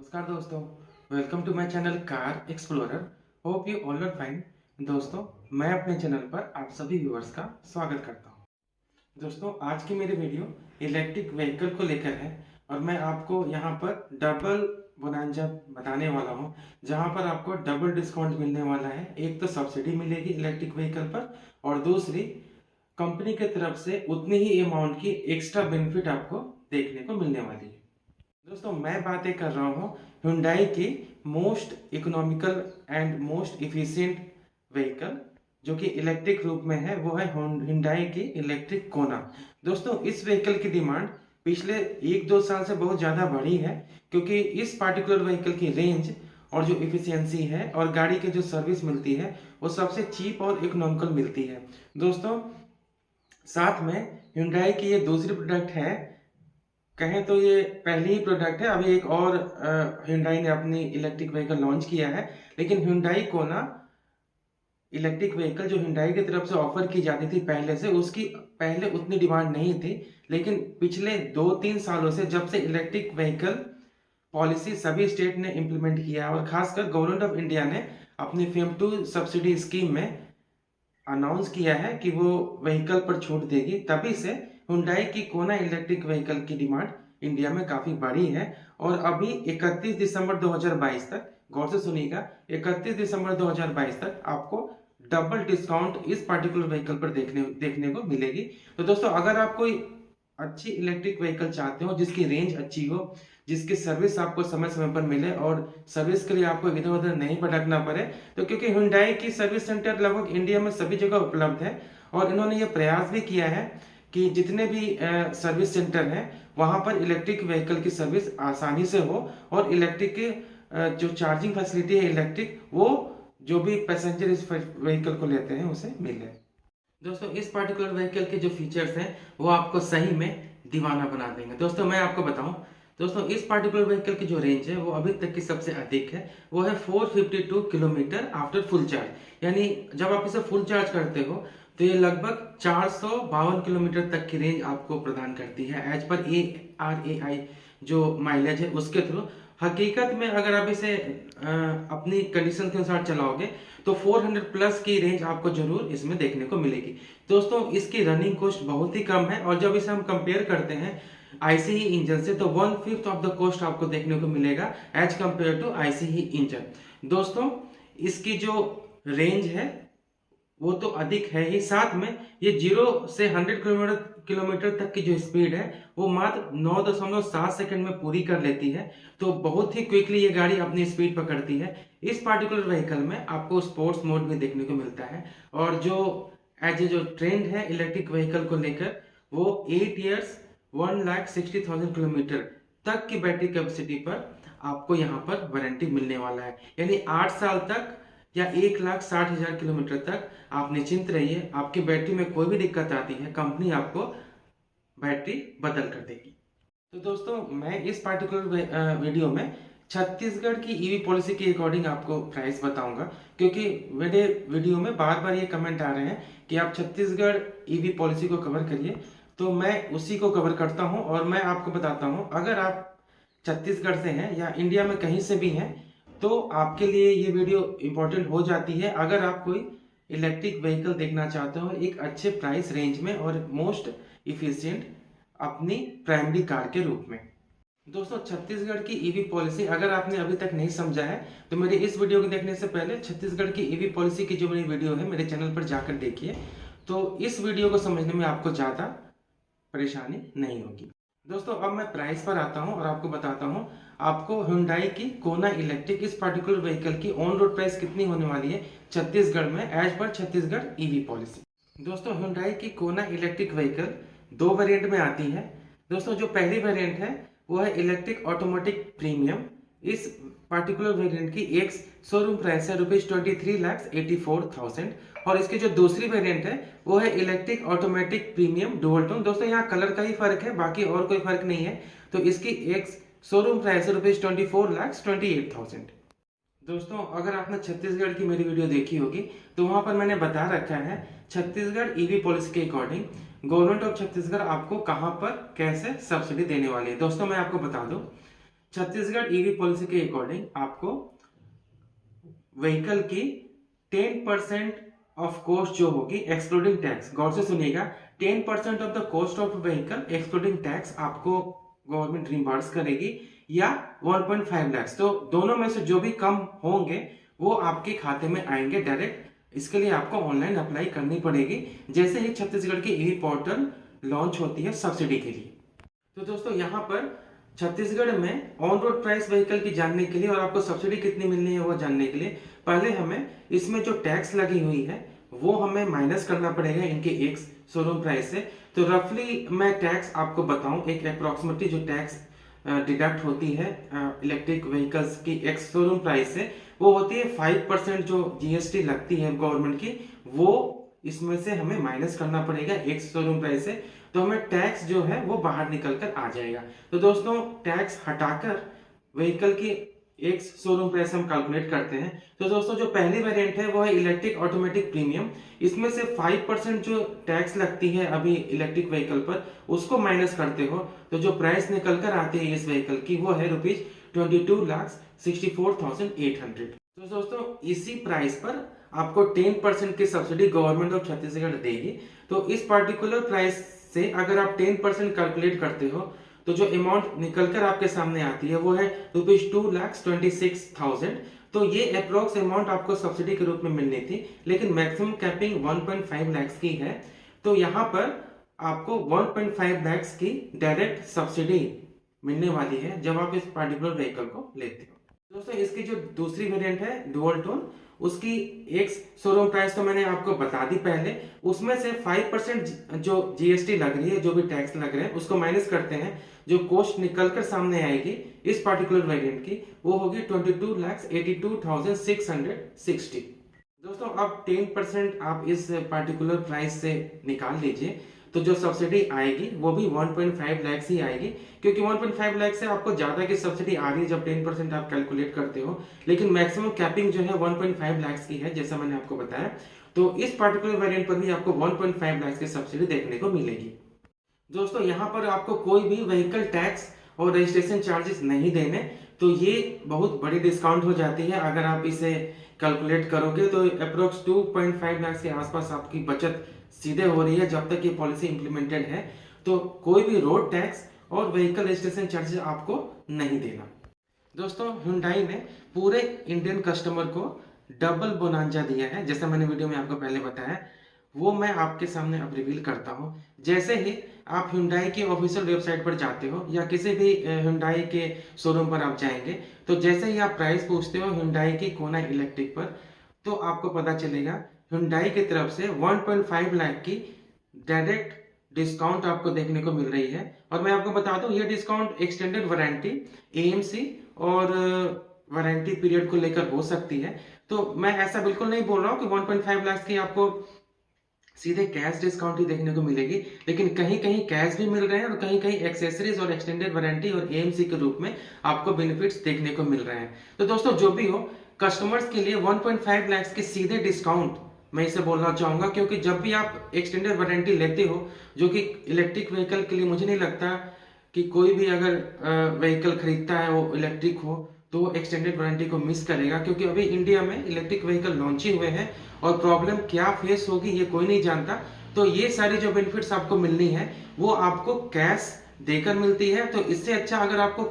नमस्कार दोस्तों, welcome to my channel car explorer. Hope you all are fine. दोस्तों, मैं अपने चैनल पर आप सभी व्यूअर्स का स्वागत करता हूं। दोस्तों, आज की मेरी वीडियो इलेक्ट्रिक व्हीकल को लेकर है और मैं आपको यहां पर डबल बोनांजा बताने वाला हूं, जहां पर आपको डबल डिस्काउंट मिलने वाला है। एक तो सब्सिडी मिलेगी इलेक्ट्रिक व्हीकल पर और दूसरी कंपनी की तरफ से उतनी ही अमाउंट की एक्स्ट्रा बेनिफिट आपको देखने को मिलने वाली है। दोस्तों, मैं बातें कर रहा हूँ Hyundai की most economical and most efficient vehicle जो कि इलेक्ट्रिक रूप में है, वो है Hyundai की इलेक्ट्रिक कोना। दोस्तों, इस व्हीकल की डिमांड पिछले 1-2 साल से बहुत ज़्यादा बढ़ी है, क्योंकि इस पार्टिकुलर व्हीकल की रेंज और जो इफिशियंसी है और गाड़ी की जो सर्विस मिलती है वो सबसे चीप और इकोनॉमिकल मिलती है। दोस्तों, साथ में Hyundai की ये दूसरी प्रोडक्ट है, कहें तो ये पहली ही प्रोडक्ट है। अभी एक और Hyundai ने अपनी इलेक्ट्रिक व्हीकल लॉन्च किया है, लेकिन Hyundai कोना इलेक्ट्रिक व्हीकल जो Hyundai की तरफ से ऑफर की जाती थी पहले से, उसकी पहले उतनी डिमांड नहीं थी। लेकिन पिछले 2-3 सालों से जब से इलेक्ट्रिक व्हीकल पॉलिसी सभी स्टेट ने इम्प्लीमेंट किया और खासकर गवर्नमेंट ऑफ इंडिया ने अपनी फेम टू सब्सिडी स्कीम में अनाउंस किया है कि वो व्हीकल पर छूट देगी, तभी से Hyundai की कोना इलेक्ट्रिक व्हीकल की डिमांड इंडिया में काफी बढ़ी है। और अभी 31 दिसंबर 2022 तक, गौर से सुनिएगा, 31 दिसंबर 2022 तक आपको डबल डिस्काउंट इस पार्टिकुलर व्हीकल पर देखने को मिलेगी। तो दोस्तों, अगर आप कोई अच्छी इलेक्ट्रिक व्हीकल चाहते हो जिसकी रेंज अच्छी हो, जिसकी सर्विस आपको समय समय पर मिले और सर्विस के लिए आपको इधर उधर नहीं भटकना पड़े, तो क्योंकि Hyundai की सर्विस सेंटर लगभग इंडिया में सभी जगह उपलब्ध है और इन्होंने ये प्रयास भी किया है कि जितने भी सर्विस सेंटर हैं वहां पर इलेक्ट्रिक व्हीकल की सर्विस आसानी से हो और इलेक्ट्रिक के जो चार्जिंग फैसिलिटी है इलेक्ट्रिक, वो जो भी पैसेंजर इस व्हीकल को लेते हैं उसे मिले। दोस्तों, इस पार्टिकुलर व्हीकल के जो फीचर्स हैं वो आपको सही में दीवाना बना देंगे। दोस्तों, मैं आपको बताऊं, दोस्तों इस पार्टिकुलर व्हीकल की जो रेंज है वो अभी तक की सबसे अधिक है, वो है 452 किलोमीटर आफ्टर फुल चार्ज। यानी जब आप इसे फुल चार्ज करते हो तो ये लगभग 452 किलोमीटर तक की रेंज आपको प्रदान करती है एज पर ARAI जो माइलेज है उसके थ्रू। हकीकत में अगर आप इसे अपनी कंडीशन के अनुसार चलाओगे तो 400 प्लस की रेंज आपको जरूर इसमें देखने को मिलेगी। दोस्तों, इसकी रनिंग कॉस्ट बहुत ही कम है और जब इसे हम कंपेयर करते हैं ICE इंजन से तो 1/5 ऑफ द कॉस्ट आपको देखने को मिलेगा as compare to ICE engine. दोस्तों, इसकी जो रेंज है वो तो अधिक है ही, साथ में ये 0 से 100 किलोमीटर तक की जो स्पीड है वो मात्र 9.7 सेकंड में पूरी कर लेती है। तो बहुत ही क्विकली ये गाड़ी अपनी स्पीड पकड़ती है। इस पार्टिकुलर व्हीकल में आपको स्पोर्ट्स मोड भी देखने को मिलता है और जो एज ए जो ट्रेंड है इलेक्ट्रिक व्हीकल को लेकर, वो 8 ईयर्स 1,60,000 किलोमीटर तक की बैटरी कैपेसिटी पर आपको यहाँ पर वारंटी मिलने वाला है। यानी 8 साल तक या 1,60,000 किलोमीटर तक आप निश्चिंत रहिए, आपकी बैटरी में कोई भी दिक्कत आती है कंपनी आपको बैटरी बदल कर देगी। तो दोस्तों, मैं इस पार्टिकुलर वीडियो में छत्तीसगढ़ की ईवी पॉलिसी के अकॉर्डिंग आपको प्राइस बताऊंगा, क्योंकि मेरे वीडियो में बार बार ये कमेंट आ रहे हैं कि आप छत्तीसगढ़ ईवी पॉलिसी को कवर करिए, तो मैं उसी को कवर करता हूं और मैं आपको बताता हूं, अगर आप छत्तीसगढ़ से हैं या इंडिया में कहीं से भी हैं तो आपके लिए ये वीडियो इंपॉर्टेंट हो जाती है अगर आप कोई इलेक्ट्रिक व्हीकल देखना चाहते हो एक अच्छे प्राइस रेंज में और मोस्ट इफिशिएंट अपनी प्राइमरी कार के रूप में। दोस्तों, छत्तीसगढ़ की ईवी पॉलिसी अगर आपने अभी तक नहीं समझा है तो मेरे इस वीडियो को देखने से पहले छत्तीसगढ़ की ईवी पॉलिसी की जो मेरी वीडियो है मेरे चैनल पर जाकर देखिए, तो इस वीडियो को समझने में आपको ज़्यादा परेशानी नहीं होगी। दोस्तों, अब मैं प्राइस पर आता हूं और आपको बताता हूं आपको Hyundai की कोना इलेक्ट्रिक इस पार्टिकुलर व्हीकल की ऑन रोड प्राइस कितनी होने वाली है छत्तीसगढ़ में एज पर छत्तीसगढ़ ईवी पॉलिसी। दोस्तों, Hyundai की कोना इलेक्ट्रिक व्हीकल 2 वेरिएंट में आती है। दोस्तों, जो पहली वेरिएंट है वो है इलेक्ट्रिक ऑटोमेटिक प्रीमियम। इस पार्टिकुलर वेरिएंट की एक शोरूम प्राइस है ₹23,84,000 और इसकी जो दूसरी वेरिएंट है वो है electric automatic premium dual tone. दोस्तों, यहाँ कलर का ही फर्क है, बाकी और कोई फर्क नहीं है। तो इसकी एक शोरूम प्राइस है ₹24,28,000। दोस्तों, अगर आपने छत्तीसगढ़ की मेरी वीडियो देखी होगी तो वहां पर मैंने बता रखा है छत्तीसगढ़ ईवी पॉलिसी के अकॉर्डिंग गवर्नमेंट ऑफ छत्तीसगढ़ आपको कहां पर कैसे सब्सिडी देने वाली है। दोस्तों, मैं आपको बता दूं, छत्तीसगढ़ ईवी पॉलिसी के अकॉर्डिंग आपको व्हीकल की 10% ऑफ कॉस्ट जो होगी एक्सक्लूडिंग टैक्स, गौर से सुनिएगा, 10% of the cost of vehicle excluding tax आपको गवर्नमेंट रिम्बर्स करेगी, या 1.5 लाख। तो दोनों में से जो भी कम होंगे वो आपके खाते में आएंगे डायरेक्ट। इसके लिए आपको ऑनलाइन अप्लाई करनी पड़ेगी जैसे ही छत्तीसगढ़ की ई पोर्टल लॉन्च होती है सब्सिडी के लिए। तो दोस्तों यहाँ पर छत्तीसगढ़ में ऑन रोड प्राइस व्हीकल की जानने के लिए और आपको सब्सिडी कितनी मिलनी है वो जानने के लिए पहले हमें इसमें जो टैक्स लगी हुई है वो हमें माइनस करना पड़ेगा इनके एक्स शोरूम प्राइस से। तो रफली मैं टैक्स आपको बताऊं, एक अप्रोक्सीमेटली जो टैक्स डिडक्ट होती है इलेक्ट्रिक व्हीकल्स की एक्स शोरूम प्राइस से, वो होती है 5%। जो जीएसटी लगती है गवर्नमेंट की वो इसमें से हमें माइनस करना पड़ेगा एक्स शोरूम प्राइस से, तो हमें टैक्स जो है वो बाहर निकल कर आ जाएगा। तो दोस्तों टैक्स हटाकर व्हीकल की एक शोरूम प्राइस हम कैलकुलेट करते हैं। तो दोस्तों जो पहली वेरिएंट है वो है इलेक्ट्रिक ऑटोमेटिक प्रीमियम। इसमें से 5% जो टैक्स लगती है अभी इलेक्ट्रिक व्हीकल पर उसको माइनस करते हो तो जो प्राइस निकल कर आती है इस व्हीकल की वो है ₹22,64,800। तो दोस्तों इसी प्राइस पर आपको 10% की सब्सिडी गवर्नमेंट ऑफ छत्तीसगढ़ देगी। तो इस पर्टिकुलर प्राइस से अगर आप 10% कैलकुलेट करते हो तो जो अमाउंट निकलकर आपके सामने आती है वो है ₹2,26,000। तो ये अप्रोक्स अमाउंट आपको सब्सिडी के रूप में मिलनी थी, लेकिन मैक्सिमम कैपिंग 1.5 लाख की है। तो यहाँ पर आपको 1.5 लाख की डायरेक्ट सब्सिडी मिलने वाली है जब आप इस पर्टिकुलर व्हीकल को लेते हो। दोस्तों इसकी जो दूसरी वेरिएंट है डुअल टोन, उसकी एक शोरूम प्राइस तो मैंने आपको बता दी पहले। उसमें से 5% जो जीएसटी लग रही है, जो भी टैक्स लग रहे हैं उसको माइनस करते हैं, जो कॉस्ट निकल कर सामने आएगी इस पर्टिकुलर वेरिएंट की वो होगी 22,82,660। दोस्तों अब 10% आप इस पर्टिकुलर प्राइस से निकाल लीजिए तो जो सब्सिडी आएगी वो भी 1.5 लाख ही आएगी, क्योंकि 1.5 लाख से आपको ज्यादा की सब्सिडी आ रही है जब 10% आप कैलकुलेट करते हो, लेकिन मैक्सिमम कैपिंग जो है 1.5 लाख की है जैसा मैंने आपको बताया। तो इस पर्टिकुलर वेरिएंट पर भी आपको 1.5 लाख की सब्सिडी देखने को मिलेगी। दोस्तों यहाँ पर आपको कोई भी व्हीकल टैक्स और रजिस्ट्रेशन चार्जेस नहीं देने, तो ये बहुत बड़ी डिस्काउंट हो जाती है। अगर आप इसे कैलकुलेट करोगे तो अप्रोक्स 2.5 लाख के आसपास आपकी बचत सीधे हो रही है जब तक ये पॉलिसी इंप्लीमेंटेड है। तो कोई भी रोड टैक्स और व्हीकल रजिस्ट्रेशन चार्जेस आपको नहीं देना। दोस्तों Hyundai ने पूरे इंडियन कस्टमर को डबल बोनांजा दिया है, जैसा मैंने वीडियो में आपको पहले बताया, वो मैं आपके सामने अब रिवील करता हूं। जैसे ही आप Hyundai की ऑफिशियल वेबसाइट पर जाते हो या किसी भी Hyundai के शोरूम पर आप जाएंगे, तो जैसे ही आप प्राइस पूछते हो Hyundai की कोना इलेक्ट्रिक पर, तो आपको पता चलेगा Hyundai की तरफ से 1.5 लाख की डायरेक्ट डिस्काउंट आपको देखने को मिल रही है। और मैं आपको बता दूं ये डिस्काउंट एक्सटेंडेड वारंटी, एएमसी और वारंटी पीरियड को लेकर हो सकती है। तो मैं ऐसा बिल्कुल नहीं बोल रहा हूं कि 1.5 लाख की आपको सीधे कैश डिस्काउंट ही देखने को मिलेगी, लेकिन कहीं कहीं कैश भी मिल रहे हैं और कहीं कहीं एक्सेसरीज और एक्सटेंडेड वारंटी और एएमसी के रूप में आपको बेनिफिट्स देखने को मिल रहे हैं। तो दोस्तों जो भी हो, कस्टमर्स के लिए 1.5 लाख की सीधे डिस्काउंट मैं इसे बोलना चाहूंगा, क्योंकि जब भी आप एक्सटेंडेड वारंटी लेते हो, जो कि इलेक्ट्रिक व्हीकल के लिए मुझे नहीं लगता कि कोई भी अगर व्हीकल खरीदता है वो इलेक्ट्रिक हो तो वो एक्सटेंडेड वारंटी को मिस करेगा, क्योंकि अभी इंडिया में इलेक्ट्रिक व्हीकल लॉन्च ही हुए हैं और प्रॉब्लम क्या फेस होगी ये कोई नहीं जानता। तो ये सारी जो बेनिफिट्स आपको मिलनी है वो आपको कैश देकर मिलती है। तो इससे अच्छा अगर आपको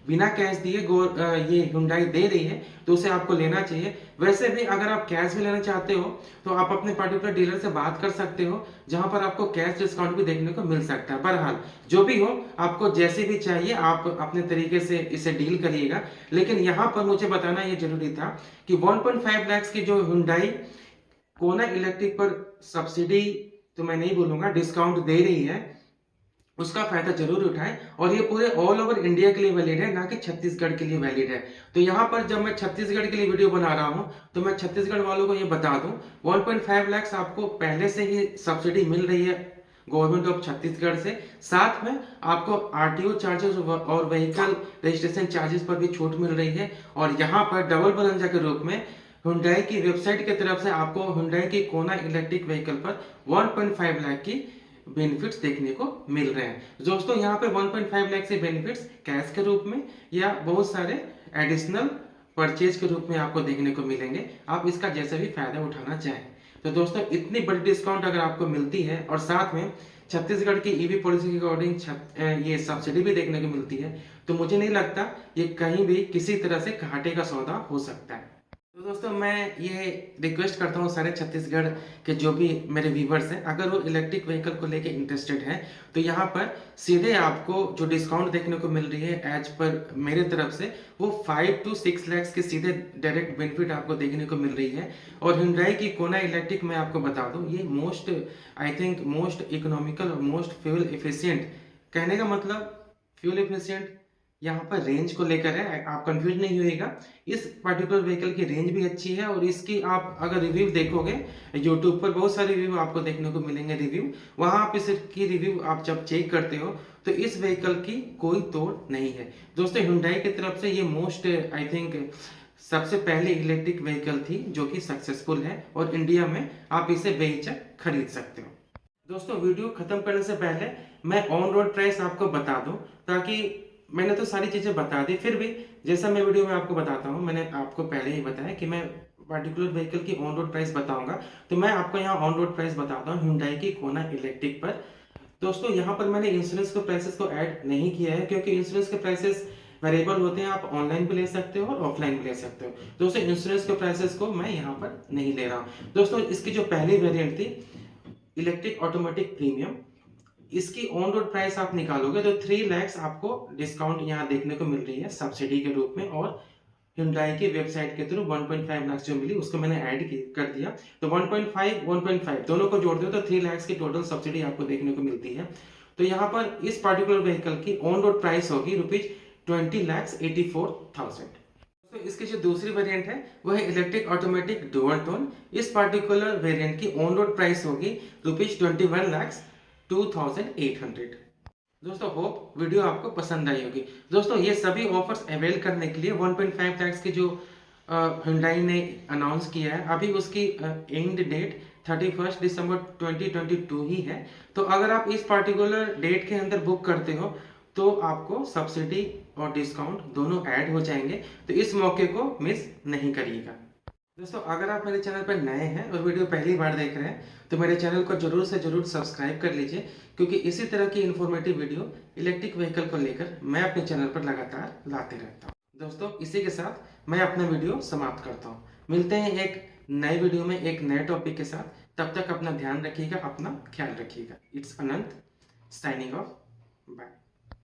बिना कैश दिए ये Hyundai दे रही है तो उसे आपको लेना चाहिए। वैसे भी अगर आप कैश भी लेना चाहते हो तो आप अपने पर्टिकुलर डीलर से बात कर सकते हो, जहां पर आपको कैश डिस्काउंट भी देखने को मिल सकता है। बहरहाल जो भी हो, आपको जैसे भी चाहिए आप अपने तरीके से इसे डील करिएगा। लेकिन यहाँ पर मुझे बताना ये जरूरी था कि 1.5 लाख की जो Hyundai कोना इलेक्ट्रिक पर सब्सिडी तो मैं नहीं बोलूंगा, डिस्काउंट दे रही है, उसका फायदा जरूर उठाएं। और ये पूरे ऑल ओवर इंडिया के लिए वैलिड है, ना कि छत्तीसगढ़ के लिए वैलिड है। तो यहाँ पर जब मैं छत्तीसगढ़ के लिए वीडियो बना रहा हूँ तो मैं छत्तीसगढ़ वालों को ये बता दूं 1.5 लाख आपको पहले से ही सब्सिडी मिल रही है गवर्नमेंट ऑफ छत्तीसगढ़ से। साथ में आपको आरटीओ चार्जेस और व्हीकल रजिस्ट्रेशन चार्जेस पर भी छूट मिल रही है। और यहाँ पर डबल बोनंजा के रूप में Hyundai की वेबसाइट की तरफ से आपको Hyundai की कोना इलेक्ट्रिक व्हीकल पर 1.5 लाख की बेनिफिट्स देखने को मिल रहे हैं। दोस्तों यहाँ पे 1.5 लाख से बेनिफिट्स कैश के रूप में या बहुत सारे एडिशनल परचेज के रूप में आपको देखने को मिलेंगे, आप इसका जैसे भी फायदा उठाना चाहें। तो दोस्तों इतनी बड़ी डिस्काउंट अगर आपको मिलती है और साथ में छत्तीसगढ़ की ईवी पॉलिसी के अकॉर्डिंग ये सब्सिडी भी देखने को मिलती है, तो मुझे नहीं लगता ये कहीं भी किसी तरह से घाटे का सौदा हो सकता है। तो दोस्तों मैं ये रिक्वेस्ट करता हूँ सारे छत्तीसगढ़ के जो भी मेरे व्यूवर्स हैं, अगर वो इलेक्ट्रिक व्हीकल को लेके इंटरेस्टेड हैं तो यहाँ पर सीधे आपको जो डिस्काउंट देखने को मिल रही है एज पर मेरे तरफ से, वो 5 to 6 लाख के सीधे डायरेक्ट बेनिफिट आपको देखने को मिल रही है। और Hyundai की कोना इलेक्ट्रिक मैं आपको बता दूँ, ये मोस्ट इकोनॉमिकल और मोस्ट फ्यूल एफिशिएंट, कहने का मतलब फ्यूल एफिशिएंट यहाँ पर रेंज को लेकर है, आप कंफ्यूज नहीं होइएगा। इस पर्टिकुलर व्हीकल की रेंज भी अच्छी है और इसकी आप अगर रिव्यू देखोगे यूट्यूब पर बहुत सारे रिव्यू आपको देखने को मिलेंगे, वहाँ आप इसकी रिव्यू आप जब चेक करते हो तो इस व्हीकल की कोई तोड़ नहीं है। दोस्तों Hyundai की तरफ से ये मोस्ट सबसे पहले इलेक्ट्रिक व्हीकल थी जो कि सक्सेसफुल है और इंडिया में आप इसे बेहिचक खरीद सकते हो। दोस्तों वीडियो खत्म करने से पहले मैं ऑन रोड प्राइस आपको बता दूं, ताकि मैंने तो सारी चीजें बता दी, फिर भी जैसा मैं वीडियो में आपको बताता हूं, मैंने आपको पहले ही बताया कि मैं पर्टिकुलर व्हीकल की ऑन रोड प्राइस बताऊंगा, तो मैं आपको यहाँ ऑन रोड प्राइस बताता हूँ Hyundai की कोना इलेक्ट्रिक पर। दोस्तों यहाँ पर मैंने इंश्योरेंस के प्राइसेस को ऐड नहीं किया है, क्योंकि इंश्योरेंस के प्राइसेस वेरिएबल होते हैं, आप ऑनलाइन भी ले सकते हो और ऑफलाइन भी ले सकते हो। दोस्तों इंश्योरेंस के प्राइसेस को मैं यहाँ पर नहीं ले रहा हूँ। दोस्तों इसकी जो पहली वेरिएंट थी इलेक्ट्रिक ऑटोमेटिक प्रीमियम, इसकी ऑन रोड प्राइस आप निकालोगे तो 3 लाख आपको डिस्काउंट यहाँ देखने को मिल रही है सब्सिडी के रूप में, और Hyundai की वेबसाइट के थ्रू 1.5 लाख जो मिली उसको मैंने ऐड कर दिया, तो 1.5 दोनों को जोड़ दो तो 3 लाख की टोटल सब्सिडी आपको देखने को मिलती है। तो यहाँ पर इस पर्टिकुलर व्हीकल की ऑन रोड प्राइस होगी ₹20,84,000। तो इसकी जो दूसरी वेरिएंट है वो है इलेक्ट्रिक ऑटोमेटिक डुअल टोन। इस पर्टिकुलर वेरिएंट की ऑन रोड प्राइस होगी ₹21,02,800। दोस्तों होप वीडियो आपको पसंद आई होगी। दोस्तों ये सभी ऑफर्स अवेल करने के लिए 1.5 लाख की जो Hyundai ने अनाउंस किया है, अभी उसकी एंड डेट 31 दिसंबर 2022 ही है। तो अगर आप इस पर्टिकुलर डेट के अंदर बुक करते हो तो आपको सब्सिडी और डिस्काउंट दोनों ऐड हो जाएंगे, तो इस मौके को मिस नहीं करिएगा। दोस्तों अगर आप मेरे चैनल पर नए हैं और वीडियो पहली बार देख रहे हैं तो मेरे चैनल को जरूर से जरूर सब्सक्राइब कर लीजिए, क्योंकि इसी तरह की इन्फॉर्मेटिव वीडियो इलेक्ट्रिक व्हीकल को लेकर मैं अपने चैनल पर लगातार लाते रहता हूँ। दोस्तों इसी के साथ मैं अपना वीडियो समाप्त करता हूँ। मिलते हैं एक नए वीडियो में एक नए टॉपिक के साथ, तब तक अपना ध्यान रखिएगा, अपना ख्याल रखिएगा। It's Anant signing off, bye.